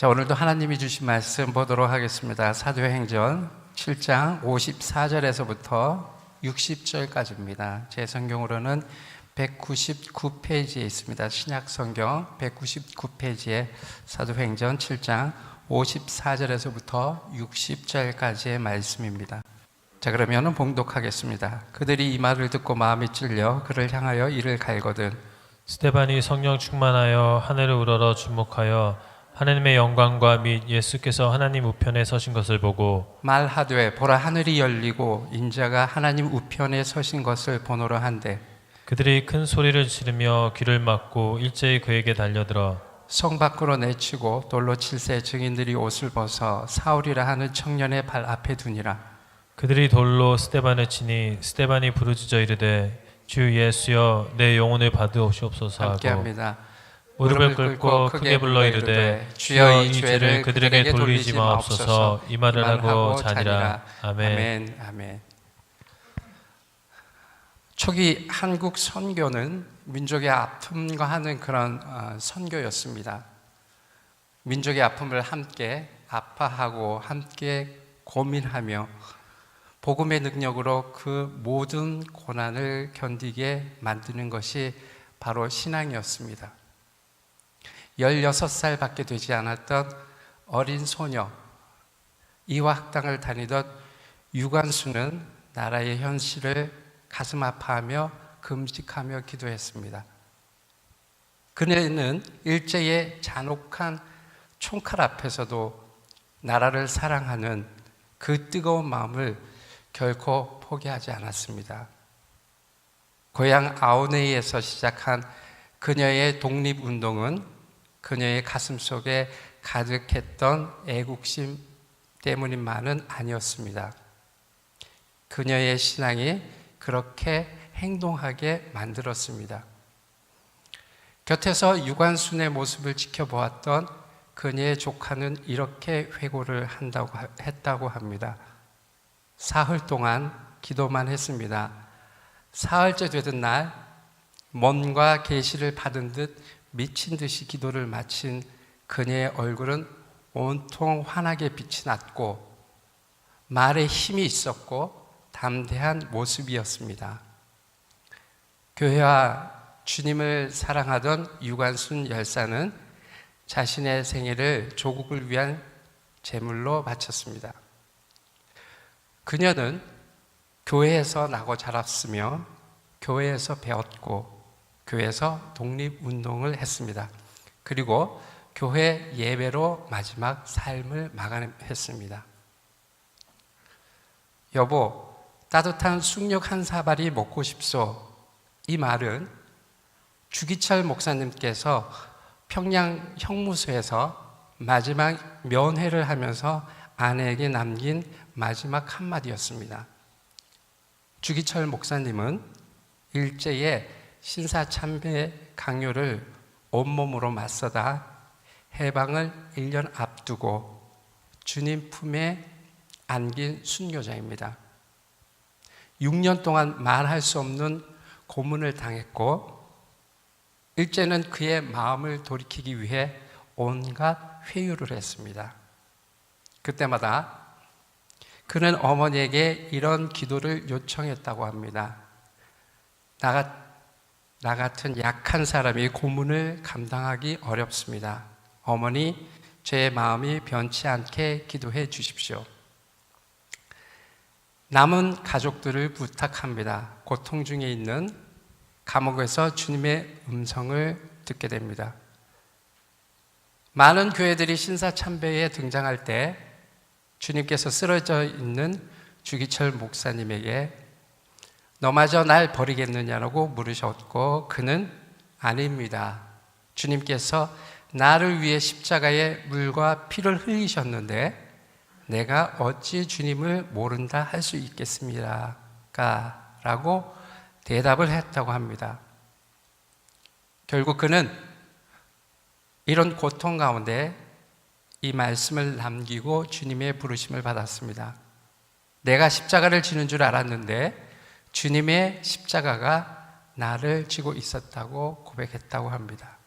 자, 오늘도 하나님이 주신 말씀 보도록 하겠습니다. 사도행전 7장 54절에서부터 60절까지입니다. 제 성경으로는 199페이지에 있습니다. 신약 성경 199페이지에 사도행전 7장 54절에서부터 60절까지의 말씀입니다. 자, 그러면 봉독하겠습니다. 그들이 이 말을 듣고 마음이 찔려 그를 향하여 이를 갈거든 스데반이 성령 충만하여 하늘을 우러러 주목하여 하나님의 영광과 및 예수께서 하나님 우편에 서신 것을 보고 말하되 보라 하늘이 열리고 인자가 하나님 우편에 서신 것을 보노라 한데 그들이 큰 소리를 지르며 귀를 막고 일제히 그에게 달려들어 성 밖으로 내치고 돌로 칠세 증인들이 옷을 벗어 사울이라 하는 청년의 발 앞에 두니라. 그들이 돌로 스데반을 치니 스데반이 부르짖어 이르되 주 예수여 내 영혼을 받으옵소서 하고 함께합니다. 무릎을 꿇고 크게 불러 이르되 주여 이 죄를 그들에게 돌리지 마옵소서. 이 말을 하고 자니라. 아멘. 아멘. 초기 한국 선교는 민족의 아픔과 하는 그런 선교였습니다. 민족의 아픔을 함께 아파하고 함께 고민하며 복음의 능력으로 그 모든 고난을 견디게 만드는 것이 바로 신앙이었습니다. 16살밖에 되지 않았던 어린 소녀, 이화학당을 다니던 유관수는 나라의 현실을 가슴 아파하며 금식하며 기도했습니다. 그녀는 일제의 잔혹한 총칼 앞에서도 나라를 사랑하는 그 뜨거운 마음을 결코 포기하지 않았습니다. 고향 아오네이에서 시작한 그녀의 독립운동은 그녀의 가슴 속에 가득했던 애국심 때문만은 아니었습니다. 그녀의 신앙이 그렇게 행동하게 만들었습니다. 곁에서 유관순의 모습을 지켜보았던 그녀의 조카는 이렇게 회고를 했다고 합니다. 사흘 동안 기도만 했습니다. 사흘째 되던 날 먼과 계시를 받은 듯 미친 듯이 기도를 마친 그녀의 얼굴은 온통 환하게 빛이 났고 말에 힘이 있었고 담대한 모습이었습니다. 교회와 주님을 사랑하던 유관순 열사는 자신의 생애를 조국을 위한 제물로 바쳤습니다. 그녀는 교회에서 나고 자랐으며 교회에서 배웠고 교회에서 독립운동을 했습니다. 그리고 교회 예배로 마지막 삶을 마감했습니다. 여보, 따뜻한 쑥육 한 사발이 먹고 싶소. 이 말은 주기철 목사님께서 평양 형무소에서 마지막 면회를 하면서 아내에게 남긴 마지막 한마디였습니다. 주기철 목사님은 일제의 신사참배 강요를 온몸으로 맞서다 해방을 1년 앞두고 주님 품에 안긴 순교자입니다. 6년 동안 말할 수 없는 고문을 당했고 일제는 그의 마음을 돌이키기 위해 온갖 회유를 했습니다. 그때마다 그는 어머니에게 이런 기도를 요청했다고 합니다. 나 같은 약한 사람이 고문을 감당하기 어렵습니다. 어머니, 제 마음이 변치 않게 기도해 주십시오. 남은 가족들을 부탁합니다. 고통 중에 있는 감옥에서 주님의 음성을 듣게 됩니다. 많은 교회들이 신사참배에 등장할 때 주님께서 쓰러져 있는 주기철 목사님에게 너마저 날 버리겠느냐라고 물으셨고 그는 아닙니다. 주님께서 나를 위해 십자가에 물과 피를 흘리셨는데 내가 어찌 주님을 모른다 할 수 있겠습니까? 라고 대답을 했다고 합니다. 결국 그는 이런 고통 가운데 이 말씀을 남기고 주님의 부르심을 받았습니다. 내가 십자가를 지는 줄 알았는데 주님의 십자가가 나를 지고 있었다고 고백했다고 합니다.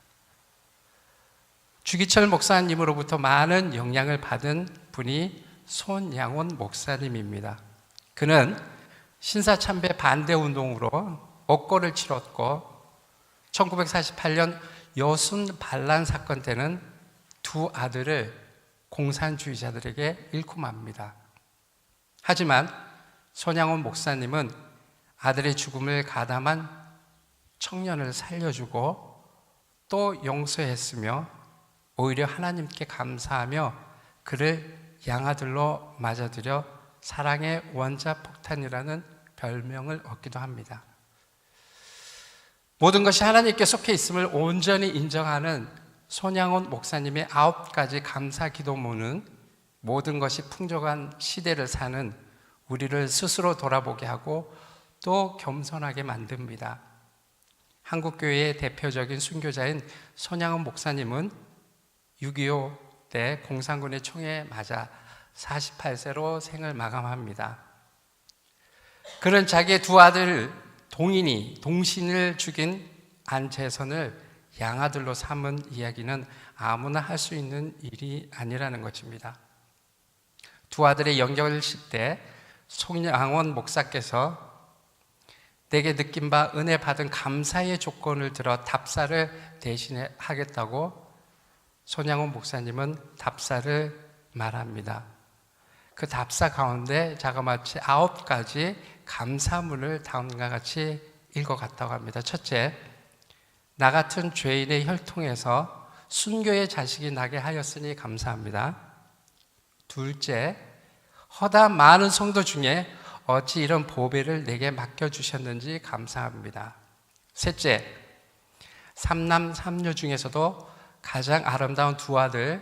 주기철 목사님으로부터 많은 영향을 받은 분이 손양원 목사님입니다. 그는 신사참배 반대 운동으로 억거를 치렀고 1948년 여순 반란 사건 때는 두 아들을 공산주의자들에게 잃고 맙니다. 하지만 손양원 목사님은 아들의 죽음을 가담한 청년을 살려주고 또 용서했으며 오히려 하나님께 감사하며 그를 양아들로 맞아들여 사랑의 원자폭탄이라는 별명을 얻기도 합니다. 모든 것이 하나님께 속해 있음을 온전히 인정하는 손양원 목사님의 9가지 감사 기도문은 모든 것이 풍족한 시대를 사는 우리를 스스로 돌아보게 하고 또 겸손하게 만듭니다. 한국교회의 대표적인 순교자인 손양원 목사님은 6.25 때 공산군의 총에 맞아 48세로 생을 마감합니다. 그는 자기의 두 아들 동신을 죽인 안재선을 양아들로 삼은 이야기는 아무나 할 수 있는 일이 아니라는 것입니다. 두 아들의 영결식 때 손양원 목사께서 내게 느낀 바 은혜 받은 감사의 조건을 들어 답사를 대신에 하겠다고 손양원 목사님은 답사를 말합니다. 그 답사 가운데 자그마치 9가지 감사문을 다음과 같이 읽어갔다고 합니다. 첫째, 나 같은 죄인의 혈통에서 순교의 자식이 나게 하였으니 감사합니다. 둘째, 허다 많은 성도 중에 어찌 이런 보배를 내게 맡겨주셨는지 감사합니다. 셋째, 삼남 삼녀 중에서도 가장 아름다운 두 아들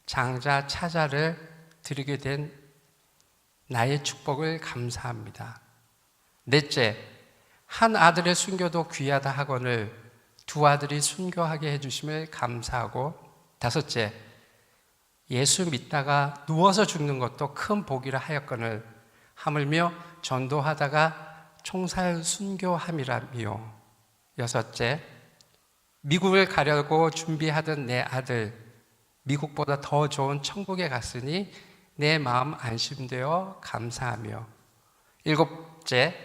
장자 차자를 드리게 된 나의 축복을 감사합니다. 넷째, 한 아들의 순교도 귀하다 하거늘 두 아들이 순교하게 해주심을 감사하고 다섯째, 예수 믿다가 누워서 죽는 것도 큰 복이라 하였거늘 하물며 전도하다가 총살 순교함이라며 여섯째, 미국을 가려고 준비하던 내 아들 미국보다 더 좋은 천국에 갔으니 내 마음 안심되어 감사하며 일곱째,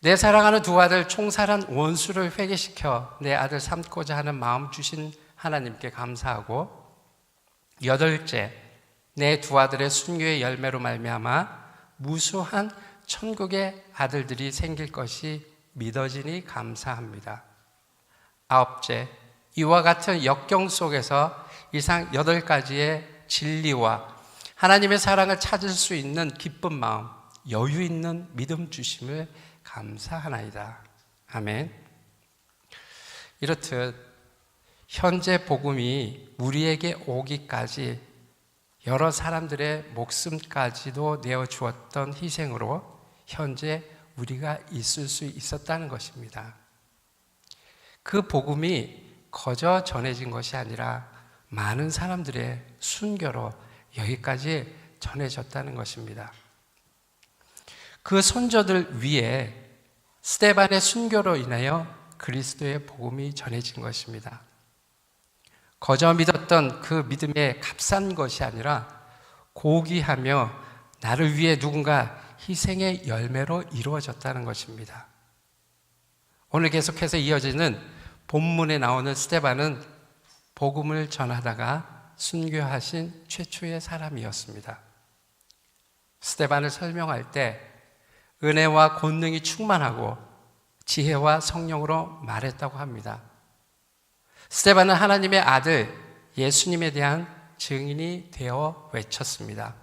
내 사랑하는 두 아들 총살한 원수를 회개시켜 내 아들 삼고자 하는 마음 주신 하나님께 감사하고 여덟째, 내 두 아들의 순교의 열매로 말미암아 무수한 천국의 아들들이 생길 것이 믿어지니 감사합니다. 아홉째, 이와 같은 역경 속에서 이상 8가지의 진리와 하나님의 사랑을 찾을 수 있는 기쁜 마음, 여유 있는 믿음 주심을 감사하나이다. 아멘. 이렇듯 현재 복음이 우리에게 오기까지 여러 사람들의 목숨까지도 내어주었던 희생으로 현재 우리가 있을 수 있었다는 것입니다. 그 복음이 거저 전해진 것이 아니라 많은 사람들의 순교로 여기까지 전해졌다는 것입니다. 그 선조들 위에 스데반의 순교로 인하여 그리스도의 복음이 전해진 것입니다. 거저 믿었던 그 믿음의 값싼 것이 아니라 고귀하며 나를 위해 누군가 희생의 열매로 이루어졌다는 것입니다. 오늘 계속해서 이어지는 본문에 나오는 스데반은 복음을 전하다가 순교하신 최초의 사람이었습니다. 스데반을 설명할 때 은혜와 권능이 충만하고 지혜와 성령으로 말했다고 합니다. 스데반은 하나님의 아들 예수님에 대한 증인이 되어 외쳤습니다.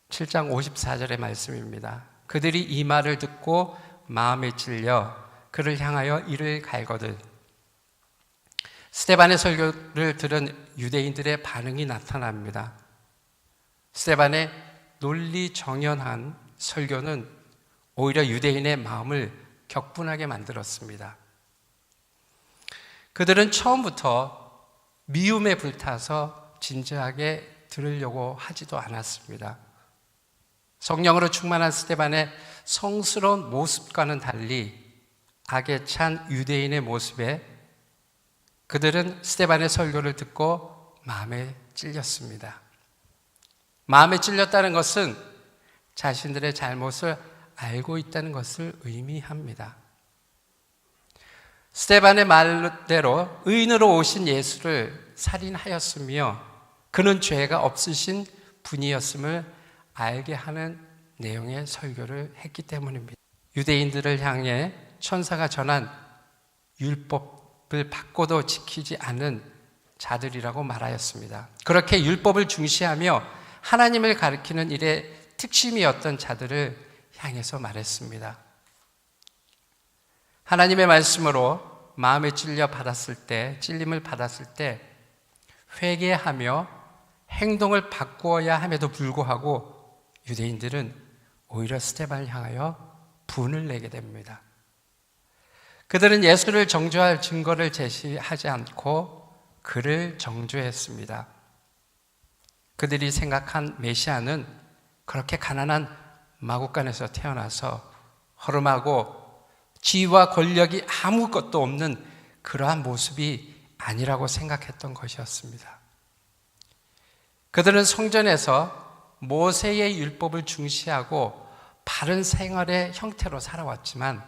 7장 54절의 말씀입니다. 그들이 이 말을 듣고 마음에 찔려 그를 향하여 이를 갈거든. 스데반의 설교를 들은 유대인들의 반응이 나타납니다. 스데반의 논리정연한 설교는 오히려 유대인의 마음을 격분하게 만들었습니다. 그들은 처음부터 미움에 불타서 진지하게 들으려고 하지도 않았습니다. 성령으로 충만한 스데반의 성스러운 모습과는 달리 악에 찬 유대인의 모습에 그들은 스데반의 설교를 듣고 마음에 찔렸습니다. 마음에 찔렸다는 것은 자신들의 잘못을 알고 있다는 것을 의미합니다. 스데반의 말대로 의인으로 오신 예수를 살인하였으며 그는 죄가 없으신 분이었음을 알게 하는 내용의 설교를 했기 때문입니다. 유대인들을 향해 천사가 전한 율법을 받고도 지키지 않는 자들이라고 말하였습니다. 그렇게 율법을 중시하며 하나님을 가리키는 일의 특심이었던 자들을 향해서 말했습니다. 하나님의 말씀으로 마음에 찔림을 받았을 때 회개하며 행동을 바꾸어야 함에도 불구하고 유대인들은 오히려 스데반을 향하여 분을 내게 됩니다. 그들은 예수를 정죄할 증거를 제시하지 않고 그를 정죄했습니다. 그들이 생각한 메시아는 그렇게 가난한 마구간에서 태어나서 허름하고 지위와 권력이 아무것도 없는 그러한 모습이 아니라고 생각했던 것이었습니다. 그들은 성전에서 모세의 율법을 중시하고 바른 생활의 형태로 살아왔지만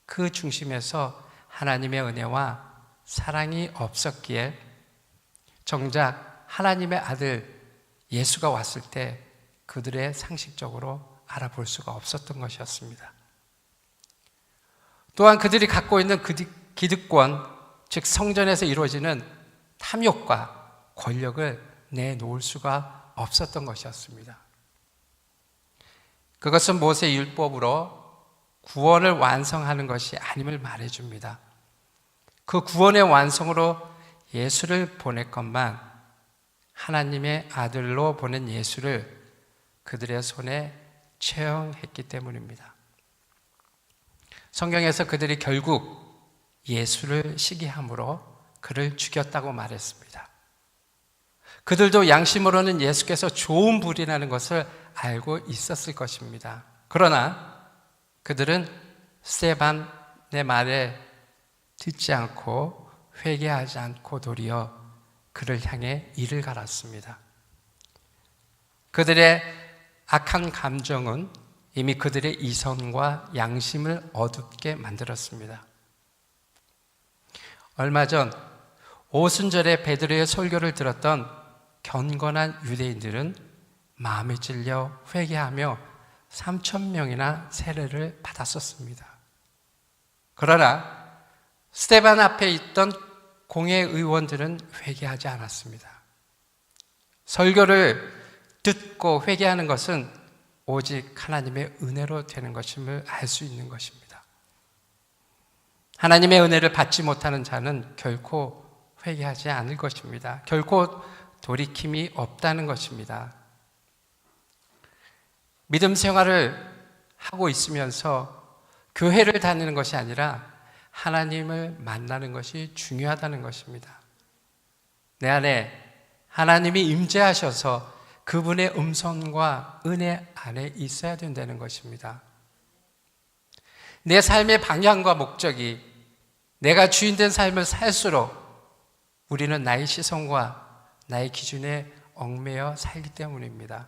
그 중심에서 하나님의 은혜와 사랑이 없었기에 정작 하나님의 아들 예수가 왔을 때 그들의 상식적으로 알아볼 수가 없었던 것이었습니다. 또한 그들이 갖고 있는 기득권, 즉 성전에서 이루어지는 탐욕과 권력을 내놓을 수가 없었던 것이었습니다. 그것은 모세 율법으로 구원을 완성하는 것이 아님을 말해줍니다. 그 구원의 완성으로 예수를 보냈건만 하나님의 아들로 보낸 예수를 그들의 손에 채용했기 때문입니다. 성경에서 그들이 결국 예수를 시기함으로 그를 죽였다고 말했습니다. 그들도 양심으로는 예수께서 좋은 불이라는 것을 알고 있었을 것입니다. 그러나 그들은 스데반의 말에 듣지 않고 회개하지 않고 도리어 그를 향해 이를 갈았습니다. 그들의 악한 감정은 이미 그들의 이성과 양심을 어둡게 만들었습니다. 얼마 전 오순절에 베드로의 설교를 들었던 경건한 유대인들은 마음에 찔려 회개하며 3,000명이나 세례를 받았었습니다. 그러나 스데반 앞에 있던 공회의원들은 회개하지 않았습니다. 설교를 듣고 회개하는 것은 오직 하나님의 은혜로 되는 것임을 알 수 있는 것입니다. 하나님의 은혜를 받지 못하는 자는 결코 회개하지 않을 것입니다. 결코 돌이킴이 없다는 것입니다. 믿음 생활을 하고 있으면서 교회를 다니는 것이 아니라 하나님을 만나는 것이 중요하다는 것입니다. 내 안에 하나님이 임재하셔서 그분의 음성과 은혜 안에 있어야 된다는 것입니다. 내 삶의 방향과 목적이 내가 주인된 삶을 살수록 우리는 나의 시선과 나의 기준에 얽매여 살기 때문입니다.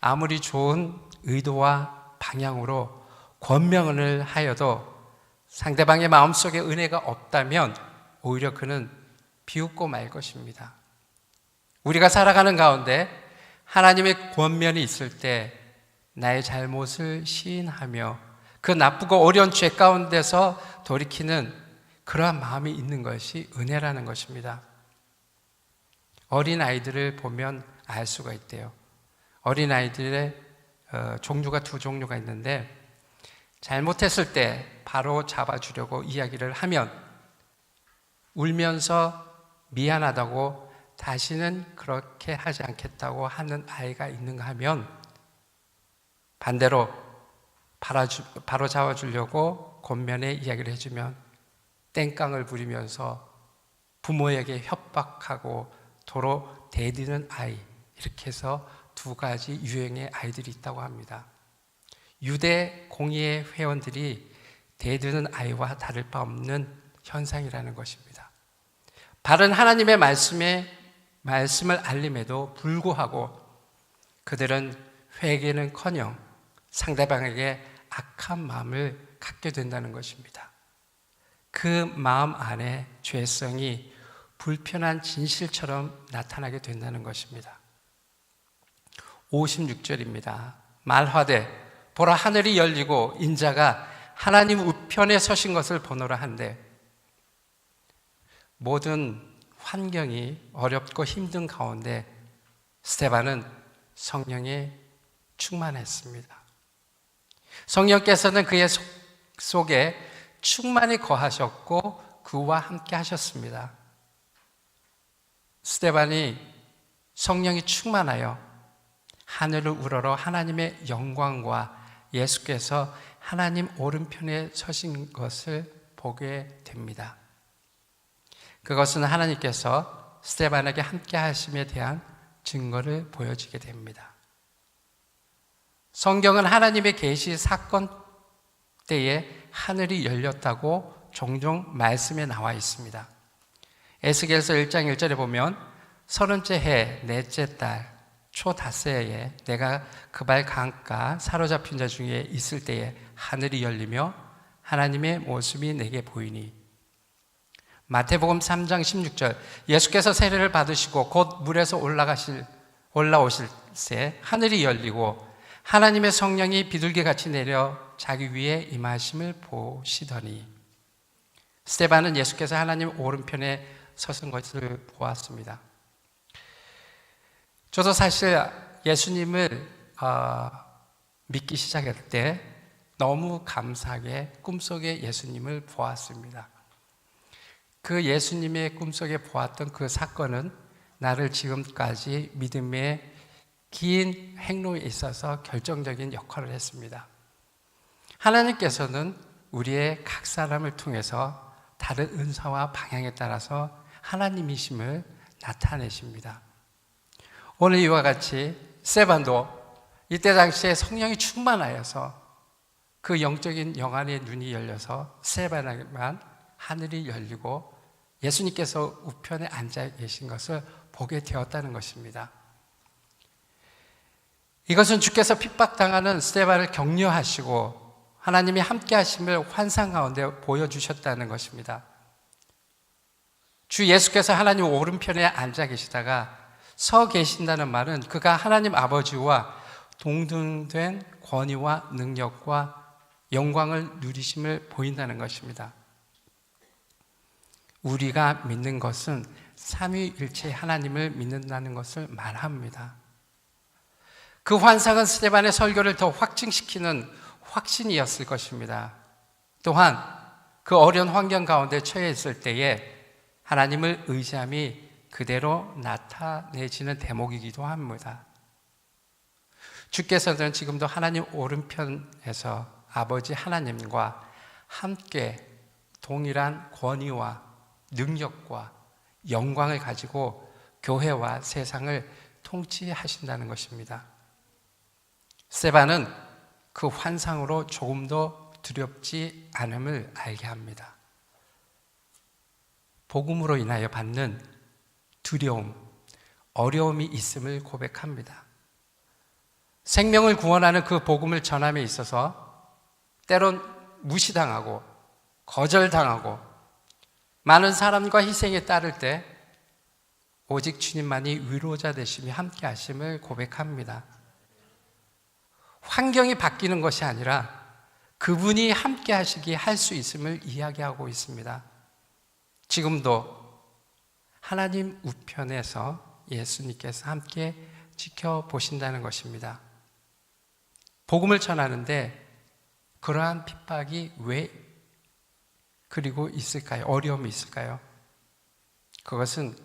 아무리 좋은 의도와 방향으로 권면을 하여도 상대방의 마음속에 은혜가 없다면 오히려 그는 비웃고 말 것입니다. 우리가 살아가는 가운데 하나님의 권면이 있을 때 나의 잘못을 시인하며 그 나쁘고 어려운 죄 가운데서 돌이키는 그러한 마음이 있는 것이 은혜라는 것입니다. 어린아이들을 보면 알 수가 있대요. 어린아이들의 종류가 두 종류가 있는데 잘못했을 때 바로 잡아주려고 이야기를 하면 울면서 미안하다고 다시는 그렇게 하지 않겠다고 하는 아이가 있는가 하면 반대로 바로 잡아주려고 권면의 이야기를 해주면 땡깡을 부리면서 부모에게 협박하고 도로 대드는 아이, 이렇게 해서 두 가지 유형의 아이들이 있다고 합니다. 유대 공의회 회원들이 대드는 아이와 다를 바 없는 현상이라는 것입니다. 바른 하나님의 말씀을 알림에도 불구하고 그들은 회개는커녕 상대방에게 악한 마음을 갖게 된다는 것입니다. 그 마음 안에 죄성이 불편한 진실처럼 나타나게 된다는 것입니다. 56절입니다. 말하되 보라 하늘이 열리고 인자가 하나님 우편에 서신 것을 보노라 한데, 모든 환경이 어렵고 힘든 가운데 스데반은 성령에 충만했습니다. 성령께서는 그의 속에 충만히 거하셨고 그와 함께 하셨습니다. 스데반이 성령이 충만하여 하늘을 우러러 하나님의 영광과 예수께서 하나님 오른편에 서신 것을 보게 됩니다. 그것은 하나님께서 스데반에게 함께 하심에 대한 증거를 보여주게 됩니다. 성경은 하나님의 계시 사건 때에 하늘이 열렸다고 종종 말씀에 나와 있습니다. 에스겔서 1장 1절에 보면 30째 해 넷째 달 초닷새에 내가 그발 강가 사로잡힌 자 중에 있을 때에 하늘이 열리며 하나님의 모습이 내게 보이니, 마태복음 3장 16절 예수께서 세례를 받으시고 곧 물에서 올라오실 새 하늘이 열리고 하나님의 성령이 비둘기같이 내려 자기 위에 임하심을 보시더니, 스데반은 예수께서 하나님 오른편에 서신 것을 보았습니다. 저도 사실 예수님을 믿기 시작할 때 너무 감사하게 꿈속에 예수님을 보았습니다. 그 예수님의 꿈속에 보았던 그 사건은 나를 지금까지 믿음의 긴 행로에 있어서 결정적인 역할을 했습니다. 하나님께서는 우리의 각 사람을 통해서 다른 은사와 방향에 따라서 하나님이심을 나타내십니다. 오늘 이와 같이 스데반도 이때 당시에 성령이 충만하여서 그 영적인 영안의 눈이 열려서 스데반에게만 하늘이 열리고 예수님께서 우편에 앉아 계신 것을 보게 되었다는 것입니다. 이것은 주께서 핍박당하는 스데반을 격려하시고 하나님이 함께 하심을 환상 가운데 보여주셨다는 것입니다. 주 예수께서 하나님 오른편에 앉아 계시다가 서 계신다는 말은 그가 하나님 아버지와 동등된 권위와 능력과 영광을 누리심을 보인다는 것입니다. 우리가 믿는 것은 삼위일체 하나님을 믿는다는 것을 말합니다. 그 환상은 스데반의 설교를 더 확증시키는 확신이었을 것입니다. 또한 그 어려운 환경 가운데 처해 있을 때에 하나님을 의지함이 그대로 나타내지는 대목이기도 합니다. 주께서는 지금도 하나님 오른편에서 아버지 하나님과 함께 동일한 권위와 능력과 영광을 가지고 교회와 세상을 통치하신다는 것입니다. 스데반은 그 환상으로 조금도 두렵지 않음을 알게 합니다. 복음으로 인하여 받는 두려움, 어려움이 있음을 고백합니다. 생명을 구원하는 그 복음을 전함에 있어서 때론 무시당하고 거절당하고 많은 사람과 희생에 따를 때 오직 주님만이 위로자 되시며 함께 하심을 고백합니다. 환경이 바뀌는 것이 아니라 그분이 함께 하시기에 할 수 있음을 이야기하고 있습니다. 지금도 하나님 우편에서 예수님께서 함께 지켜보신다는 것입니다. 복음을 전하는데 그러한 핍박이 왜 그리고 있을까요? 어려움이 있을까요? 그것은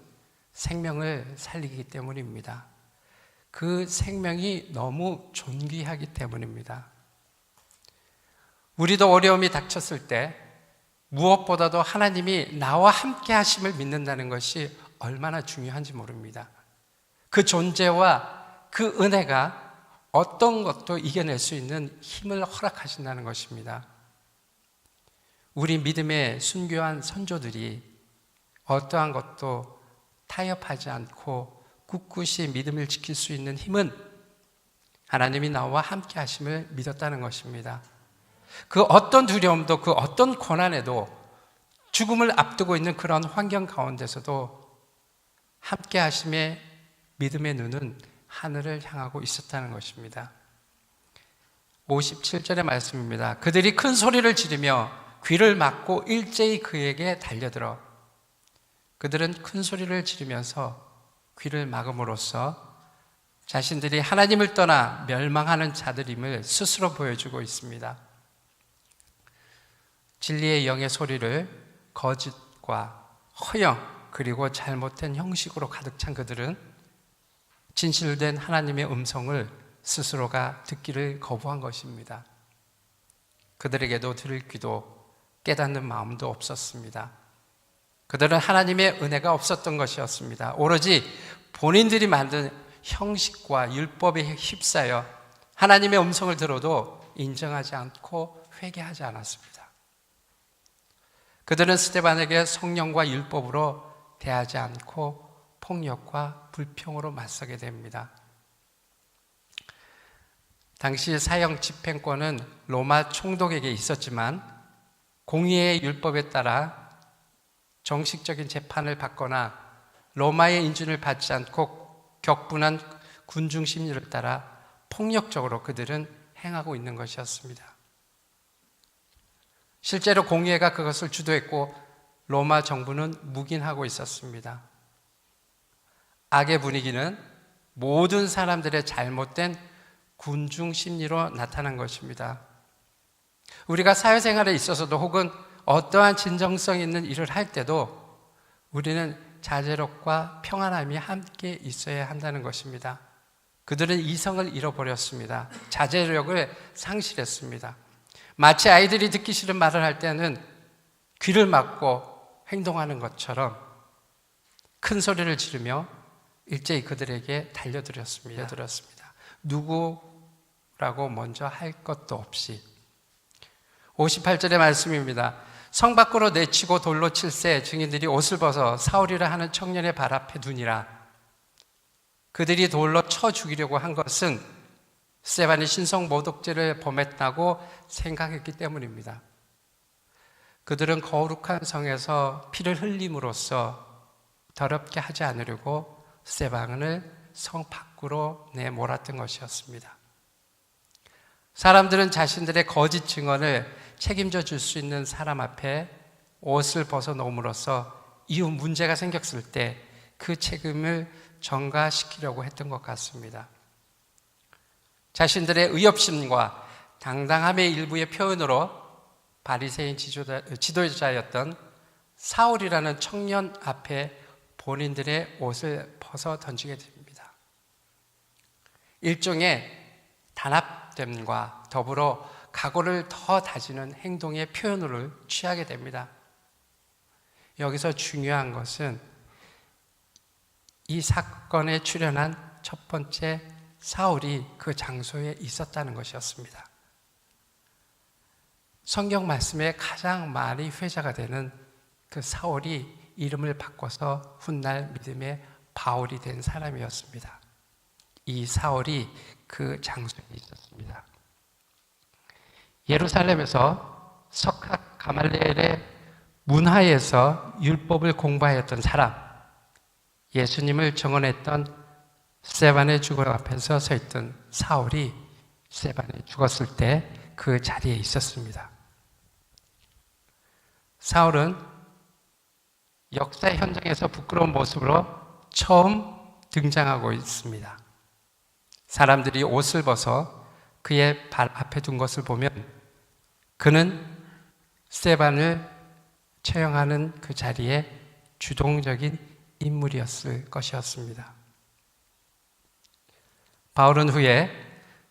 생명을 살리기 때문입니다. 그 생명이 너무 존귀하기 때문입니다. 우리도 어려움이 닥쳤을 때 무엇보다도 하나님이 나와 함께 하심을 믿는다는 것이 얼마나 중요한지 모릅니다. 그 존재와 그 은혜가 어떤 것도 이겨낼 수 있는 힘을 허락하신다는 것입니다. 우리 믿음의 순교한 선조들이 어떠한 것도 타협하지 않고 꿋꿋이 믿음을 지킬 수 있는 힘은 하나님이 나와 함께 하심을 믿었다는 것입니다. 그 어떤 두려움도, 그 어떤 고난에도, 죽음을 앞두고 있는 그런 환경 가운데서도 함께 하심의 믿음의 눈은 하늘을 향하고 있었다는 것입니다. 57절의 말씀입니다. 그들이 큰 소리를 지르며 귀를 막고 일제히 그에게 달려들어. 그들은 큰 소리를 지르면서 귀를 막음으로써 자신들이 하나님을 떠나 멸망하는 자들임을 스스로 보여주고 있습니다. 진리의 영의 소리를 거짓과 허영 그리고 잘못된 형식으로 가득 찬 그들은 진실된 하나님의 음성을 스스로가 듣기를 거부한 것입니다. 그들에게도 들을 귀도 깨닫는 마음도 없었습니다. 그들은 하나님의 은혜가 없었던 것이었습니다. 오로지 본인들이 만든 형식과 율법에 휩싸여 하나님의 음성을 들어도 인정하지 않고 회개하지 않았습니다. 그들은 스데반에게 성령과 율법으로 대하지 않고 폭력과 불평으로 맞서게 됩니다. 당시 사형 집행권은 로마 총독에게 있었지만 공의의 율법에 따라 정식적인 재판을 받거나 로마의 인준을 받지 않고 격분한 군중 심리를 따라 폭력적으로 그들은 행하고 있는 것이었습니다. 실제로 공의회가 그것을 주도했고 로마 정부는 묵인하고 있었습니다. 악의 분위기는 모든 사람들의 잘못된 군중 심리로 나타난 것입니다. 우리가 사회생활에 있어서도 혹은 어떠한 진정성 있는 일을 할 때도 우리는 자제력과 평안함이 함께 있어야 한다는 것입니다. 그들은 이성을 잃어버렸습니다. 자제력을 상실했습니다. 마치 아이들이 듣기 싫은 말을 할 때는 귀를 막고 행동하는 것처럼 큰 소리를 지르며 일제히 그들에게 달려들었습니다. 누구라고 먼저 할 것도 없이. 58절의 말씀입니다. 성 밖으로 내치고 돌로 칠새 증인들이 옷을 벗어 사울이라 하는 청년의 발 앞에 두니라. 그들이 돌로 쳐 죽이려고 한 것은 스데반이 신성 모독죄를 범했다고 생각했기 때문입니다. 그들은 거룩한 성에서 피를 흘림으로써 더럽게 하지 않으려고 스데반을 성 밖으로 내몰았던 것이었습니다. 사람들은 자신들의 거짓 증언을 책임져 줄 수 있는 사람 앞에 옷을 벗어 놓음으로써 이후 문제가 생겼을 때 그 책임을 전가시키려고 했던 것 같습니다. 자신들의 의협심과 당당함의 일부의 표현으로 바리새인 지도자였던 사울이라는 청년 앞에 본인들의 옷을 벗어 던지게 됩니다. 일종의 단합됨과 더불어 각오를 더 다지는 행동의 표현을 취하게 됩니다. 여기서 중요한 것은 이 사건에 출연한 첫 번째 사울이 그 장소에 있었다는 것이었습니다. 성경 말씀에 가장 많이 회자가 되는 그 사울이 이름을 바꿔서 훗날 믿음의 바울이 된 사람이었습니다. 이 사울이 그 장소에 있었습니다. 예루살렘에서 석학 가말리엘의 문화에서 율법을 공부하였던 사람, 예수님을 증언했던 스데반의 죽음 앞에서 서 있던 사울이 스데반이 죽었을 때 그 자리에 있었습니다. 사울은 역사의 현장에서 부끄러운 모습으로 처음 등장하고 있습니다. 사람들이 옷을 벗어 그의 발 앞에 둔 것을 보면 그는 스데반을 처형하는 그 자리에 주동적인 인물이었을 것이었습니다. 바울은 후에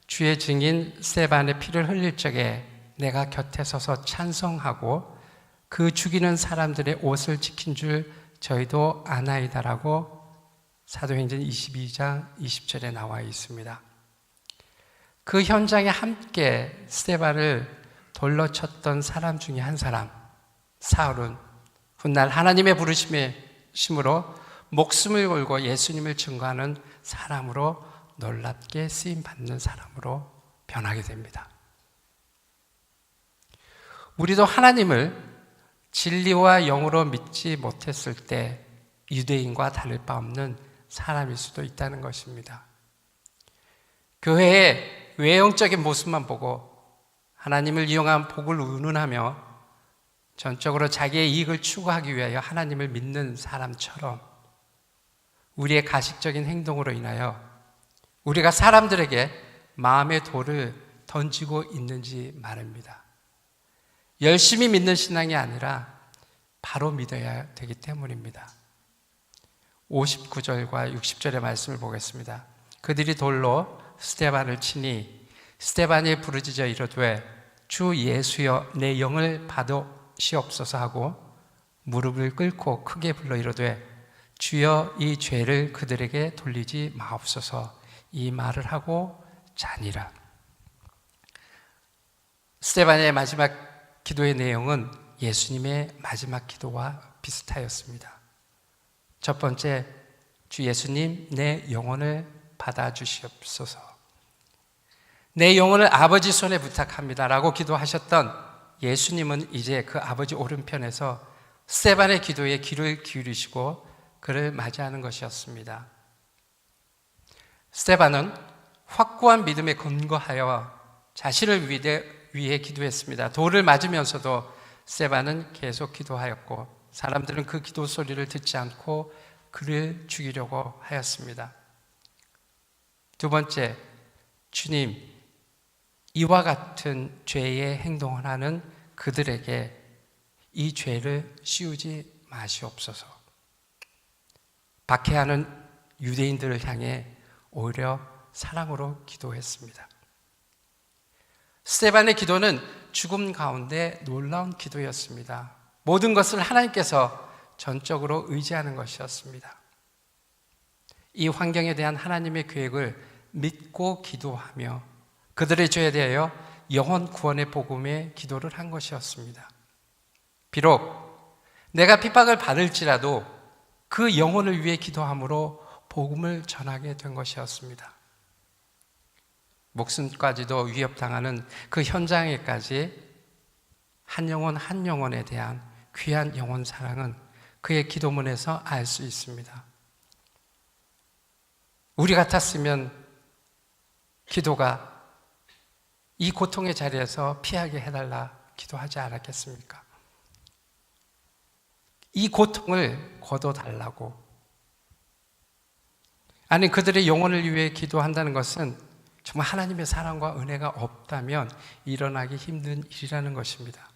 주의 증인 스데반의 피를 흘릴 적에 내가 곁에 서서 찬송하고 그 죽이는 사람들의 옷을 지킨 줄 저희도 아나이다라고 사도행전 22장 20절에 나와 있습니다. 그 현장에 함께 스데반을 돌로 쳤던 사람 중에 한 사람, 사울은 훗날 하나님의 부르심으로 목숨을 걸고 예수님을 증거하는 사람으로 놀랍게 쓰임받는 사람으로 변하게 됩니다. 우리도 하나님을 진리와 영으로 믿지 못했을 때 유대인과 다를 바 없는 사람일 수도 있다는 것입니다. 교회의 외형적인 모습만 보고 하나님을 이용한 복을 운운하며 전적으로 자기의 이익을 추구하기 위하여 하나님을 믿는 사람처럼 우리의 가식적인 행동으로 인하여 우리가 사람들에게 마음의 돌을 던지고 있는지 말입니다. 열심히 믿는 신앙이 아니라 바로 믿어야 되기 때문입니다. 59절과 60절의 말씀을 보겠습니다. 그들이 돌로 스데반을 치니 스데반이 부르짖어 이르되 주 예수여 내 영을 받으시옵소서 하고 무릎을 꿇고 크게 불러 이르되 주여 이 죄를 그들에게 돌리지 마옵소서 이 말을 하고 자니라. 스데반의 마지막 기도의 내용은 예수님의 마지막 기도와 비슷하였습니다. 첫 번째, 주 예수님 내 영혼을 받아주시옵소서. 내 영혼을 아버지 손에 부탁합니다 라고 기도하셨던 예수님은 이제 그 아버지 오른편에서 스데반의 기도에 귀를 기울이시고 그를 맞이하는 것이었습니다. 스데반은 확고한 믿음에 근거하여 자신을 위해 기도했습니다. 돌을 맞으면서도 스데반은 계속 기도하였고 사람들은 그 기도 소리를 듣지 않고 그를 죽이려고 하였습니다. 두 번째, 주님, 이와 같은 죄의 행동을 하는 그들에게 이 죄를 씌우지 마시옵소서. 박해하는 유대인들을 향해 오히려 사랑으로 기도했습니다. 스데반의 기도는 죽음 가운데 놀라운 기도였습니다. 모든 것을 하나님께서 전적으로 의지하는 것이었습니다. 이 환경에 대한 하나님의 계획을 믿고 기도하며 그들의 죄에 대하여 영혼 구원의 복음에 기도를 한 것이었습니다. 비록 내가 핍박을 받을지라도 그 영혼을 위해 기도함으로 복음을 전하게 된 것이었습니다. 목숨까지도 위협당하는 그 현장에까지 한 영혼 한 영혼에 대한 귀한 영혼 사랑은 그의 기도문에서 알 수 있습니다. 우리 같았으면 기도가 이 고통의 자리에서 피하게 해달라 기도하지 않았겠습니까? 이 고통을 거둬달라고. 아니, 그들의 영혼을 위해 기도한다는 것은 정말 하나님의 사랑과 은혜가 없다면 일어나기 힘든 일이라는 것입니다.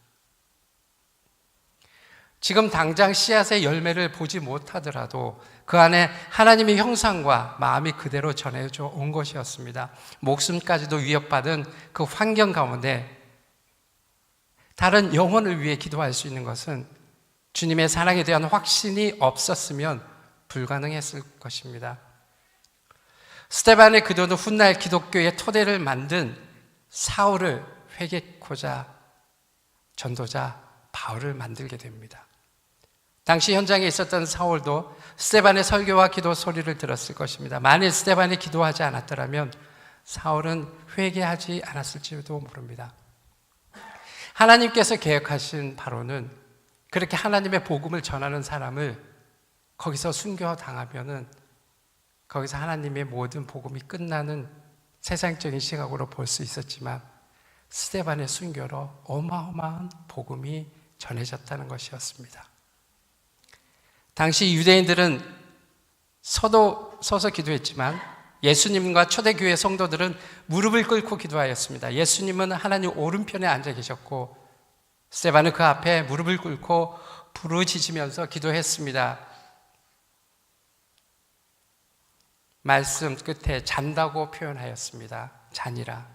지금 당장 씨앗의 열매를 보지 못하더라도 그 안에 하나님의 형상과 마음이 그대로 전해져 온 것이었습니다. 목숨까지도 위협받은 그 환경 가운데 다른 영혼을 위해 기도할 수 있는 것은 주님의 사랑에 대한 확신이 없었으면 불가능했을 것입니다. 스데반의 기도는 훗날 기독교의 토대를 만든 사울을 회개코자 전도자 바울을 만들게 됩니다. 당시 현장에 있었던 사울도 스데반의 설교와 기도 소리를 들었을 것입니다. 만일 스데반이 기도하지 않았더라면 사울은 회개하지 않았을지도 모릅니다. 하나님께서 계획하신 바로는 그렇게 하나님의 복음을 전하는 사람을 거기서 순교당하면은 거기서 하나님의 모든 복음이 끝나는 세상적인 시각으로 볼 수 있었지만 스데반의 순교로 어마어마한 복음이 전해졌다는 것이었습니다. 당시 유대인들은 서서 기도했지만 예수님과 초대교회 성도들은 무릎을 꿇고 기도하였습니다. 예수님은 하나님 오른편에 앉아 계셨고 스데반은 그 앞에 무릎을 꿇고 부르짖으면서 기도했습니다. 말씀 끝에 잔다고 표현하였습니다. 잔이라.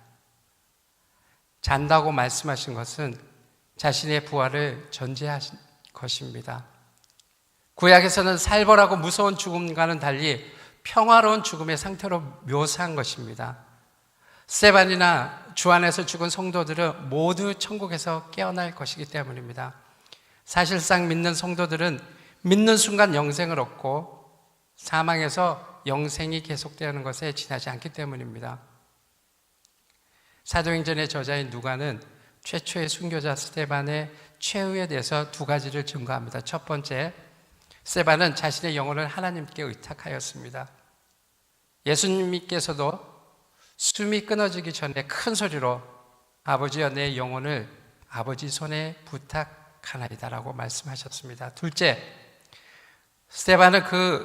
잔다고 말씀하신 것은 자신의 부활을 전제하신 것입니다. 구약에서는 살벌하고 무서운 죽음과는 달리 평화로운 죽음의 상태로 묘사한 것입니다. 스데반이나 주 안에서 죽은 성도들은 모두 천국에서 깨어날 것이기 때문입니다. 사실상 믿는 성도들은 믿는 순간 영생을 얻고 사망에서 영생이 계속되는 것에 지나지 않기 때문입니다. 사도행전의 저자인 누가는 최초의 순교자 스데반의 최후에 대해서 두 가지를 증거합니다. 첫 번째, 스데반은 자신의 영혼을 하나님께 의탁하였습니다. 예수님께서도 숨이 끊어지기 전에 큰 소리로 아버지여 내 영혼을 아버지 손에 부탁하나이다라고 말씀하셨습니다. 둘째, 스데반은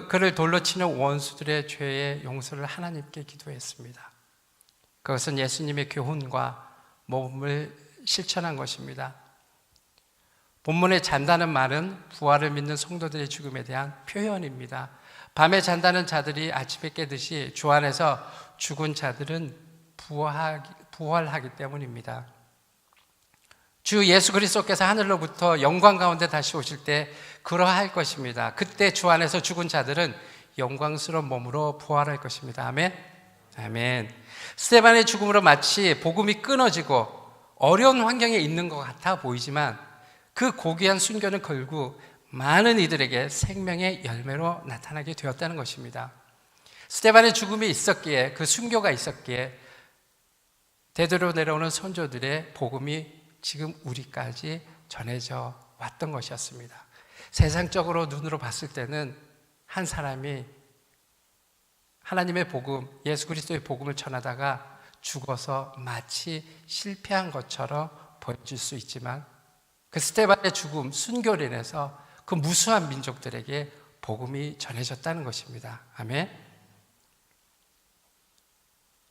그를 돌로 치는 원수들의 죄의 용서를 하나님께 기도했습니다. 그것은 예수님의 교훈과 모범을 실천한 것입니다. 본문에 잔다는 말은 부활을 믿는 성도들의 죽음에 대한 표현입니다. 밤에 잔다는 자들이 아침에 깨듯이 주 안에서 죽은 자들은 부활하기 때문입니다. 주 예수 그리스도께서 하늘로부터 영광 가운데 다시 오실 때 그러할 것입니다. 그때 주 안에서 죽은 자들은 영광스러운 몸으로 부활할 것입니다. 아멘. 아멘. 스데반의 죽음으로 마치 복음이 끊어지고 어려운 환경에 있는 것 같아 보이지만 그 고귀한 순교는 결국 많은 이들에게 생명의 열매로 나타나게 되었다는 것입니다. 스데반의 죽음이 있었기에, 그 순교가 있었기에 대대로 내려오는 선조들의 복음이 지금 우리까지 전해져 왔던 것이었습니다. 세상적으로 눈으로 봤을 때는 한 사람이 하나님의 복음, 예수 그리스도의 복음을 전하다가 죽어서 마치 실패한 것처럼 보여질 수 있지만 그 스데반의 죽음, 순교로 인해서 그 무수한 민족들에게 복음이 전해졌다는 것입니다. 아멘.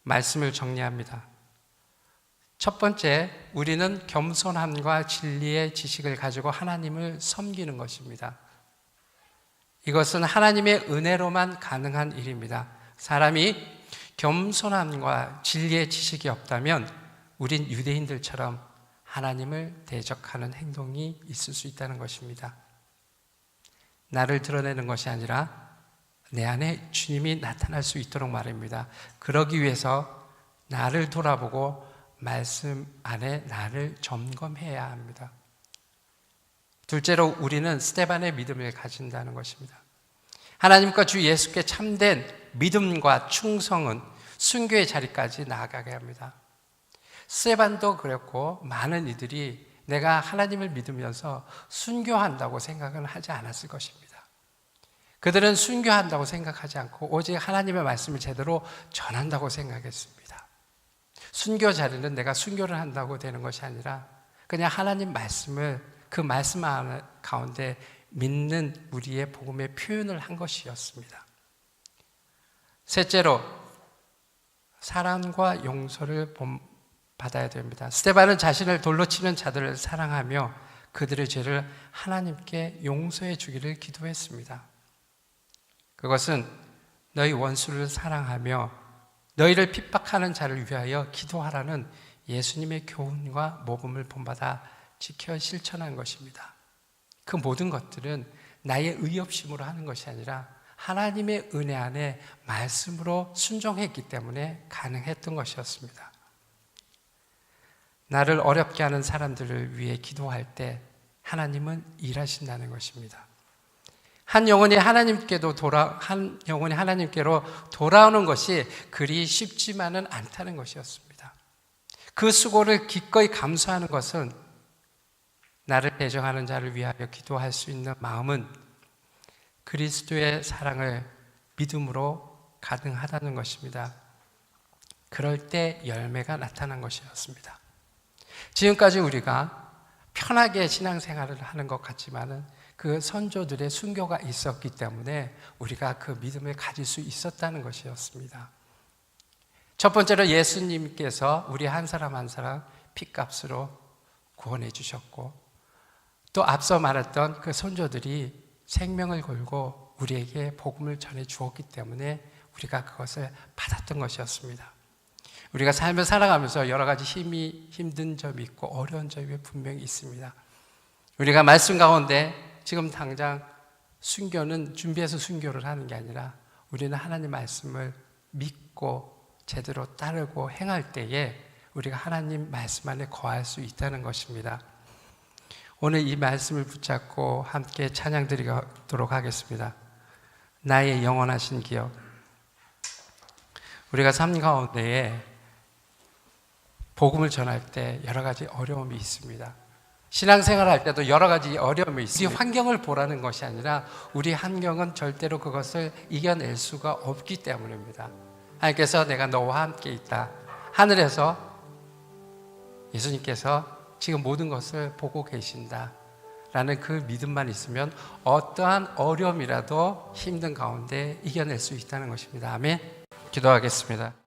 말씀을 정리합니다. 첫 번째, 우리는 겸손함과 진리의 지식을 가지고 하나님을 섬기는 것입니다. 이것은 하나님의 은혜로만 가능한 일입니다. 사람이 겸손함과 진리의 지식이 없다면 우린 유대인들처럼 하나님을 대적하는 행동이 있을 수 있다는 것입니다. 나를 드러내는 것이 아니라 내 안에 주님이 나타날 수 있도록 말입니다. 그러기 위해서 나를 돌아보고 말씀 안에 나를 점검해야 합니다. 둘째로 우리는 스데반의 믿음을 가진다는 것입니다. 하나님과 주 예수께 참된 믿음과 충성은 순교의 자리까지 나아가게 합니다. 스데반도 그랬고 많은 이들이 내가 하나님을 믿으면서 순교한다고 생각은 하지 않았을 것입니다. 그들은 순교한다고 생각하지 않고 오직 하나님의 말씀을 제대로 전한다고 생각했습니다. 순교 자리는 내가 순교를 한다고 되는 것이 아니라 그냥 하나님 말씀을 그 말씀 가운데 믿는 우리의 복음의 표현을 한 것이었습니다. 셋째로 사랑과 용서를 받아야 됩니다. 스데반은 자신을 돌로 치는 자들을 사랑하며 그들의 죄를 하나님께 용서해 주기를 기도했습니다. 그것은 너희 원수를 사랑하며 너희를 핍박하는 자를 위하여 기도하라는 예수님의 교훈과 모범을 본받아 지켜 실천한 것입니다. 그 모든 것들은 나의 의협심으로 하는 것이 아니라 하나님의 은혜 안에 말씀으로 순종했기 때문에 가능했던 것이었습니다. 나를 어렵게 하는 사람들을 위해 기도할 때 하나님은 일하신다는 것입니다. 한 영혼이 하나님께로 돌아오는 것이 그리 쉽지만은 않다는 것이었습니다. 그 수고를 기꺼이 감수하는 것은 나를 대적하는 자를 위하여 기도할 수 있는 마음은 그리스도의 사랑을 믿음으로 가능하다는 것입니다. 그럴 때 열매가 나타난 것이었습니다. 지금까지 우리가 편하게 신앙생활을 하는 것 같지만은 그 선조들의 순교가 있었기 때문에 우리가 그 믿음을 가질 수 있었다는 것이었습니다. 첫 번째로 예수님께서 우리 한 사람 한 사람 핏값으로 구원해 주셨고 또 앞서 말했던 그 선조들이 생명을 걸고 우리에게 복음을 전해 주었기 때문에 우리가 그것을 받았던 것이었습니다. 우리가 삶을 살아가면서 여러 가지 힘든 점이 있고 어려운 점이 분명히 있습니다. 우리가 말씀 가운데 지금 당장 순교는 준비해서 순교를 하는 게 아니라 우리는 하나님 말씀을 믿고 제대로 따르고 행할 때에 우리가 하나님 말씀 안에 거할 수 있다는 것입니다. 오늘 이 말씀을 붙잡고 함께 찬양 드리도록 하겠습니다. 나의 영원하신 기억. 우리가 삶 가운데에 복음을 전할 때 여러 가지 어려움이 있습니다. 신앙생활 할 때도 여러 가지 어려움이 있습니다. 우리 환경을 보라는 것이 아니라 우리 환경은 절대로 그것을 이겨낼 수가 없기 때문입니다. 하나님께서 내가 너와 함께 있다. 하늘에서 예수님께서 지금 모든 것을 보고 계신다 라는 그 믿음만 있으면 어떠한 어려움이라도 힘든 가운데 이겨낼 수 있다는 것입니다. 아멘. 기도하겠습니다.